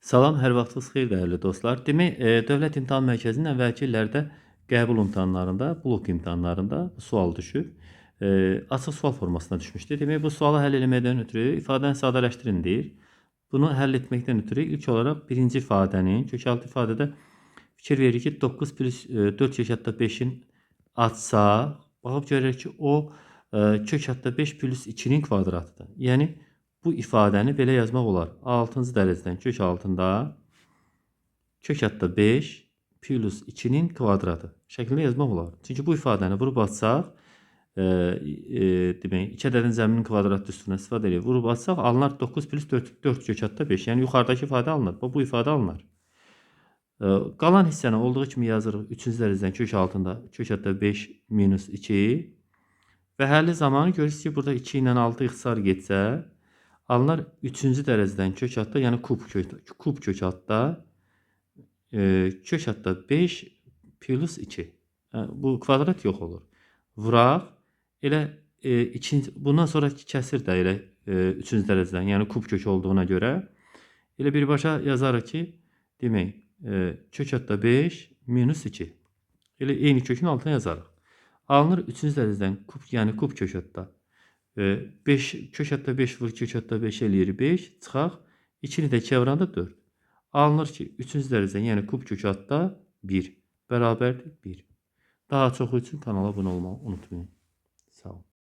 Salam, hər vaxtınız xeyir dəyərli dostlar. Demək, Dövlət İmtahan Mərkəzinin əvvəlki illərdə qəbul imtahanlarında, blok imtahanlarında sual düşüb. Açıq sual formasına düşmüşdü. Demək, bu sualı həll etməkdən ötürü ifadəni sadələşdirin deyir. Bunu həll etməkdən ötürü ilk olaraq birinci ifadənin, kökaltı ifadədə fikir verir ki, 9 plus 4,5-in açsaq, baxıb görürük ki, o kök hətta 5 plus 2-nin kvadratıdır. Yəni, bu ifadəni belə yazmaq olar. 6-cı dərəcədən kök altında kök hətta 5 plus 2-nin kvadratı şəklində yazmaq olar. Çünki bu ifadəni vurub açsaq, demək, 2 ədədin zəminin kvadratı üstünə istifadə edib vurub açsaq, alınar 9 plus 4 kök hətta 5. Yəni, yuxarıdakı ifadə alınır. Bu ifadə alınır. Qalan hissəni olduğu kimi yazırıq. 3-cü dərəcədən kök altında kök hətta 5 minus 2 və həlli zamanı görürsünüz ki, burada 2 ilə 6 ixtisar getsə, alınar 3-cü dərəcədən kök hətta, yəni kub kök hətta kök hətta 5 plus 2. Bu kvadrat yox olur. Vuraq, elə bundan sonraki kəsir də elə 3-cü dərəcədən, yəni kub kök olduğuna görə elə birbaşa yazarıq ki, demək, kök hətta 5 minus 2. Elə eyni kökün altına yazarıq. Alınır 3-cü dərəcədən kub, yəni kub kök hətta 5 kök hətta 5 vur kök hətta 5 eləyir 5, çıxaq 2-ni də 2-yə vuranda 4. Alınır ki, 3-cü dərəcədən, yəni kub kök hətta 1 bərabərdir 1. Daha çoxu üçün kanala abunə olmağı unutmayın.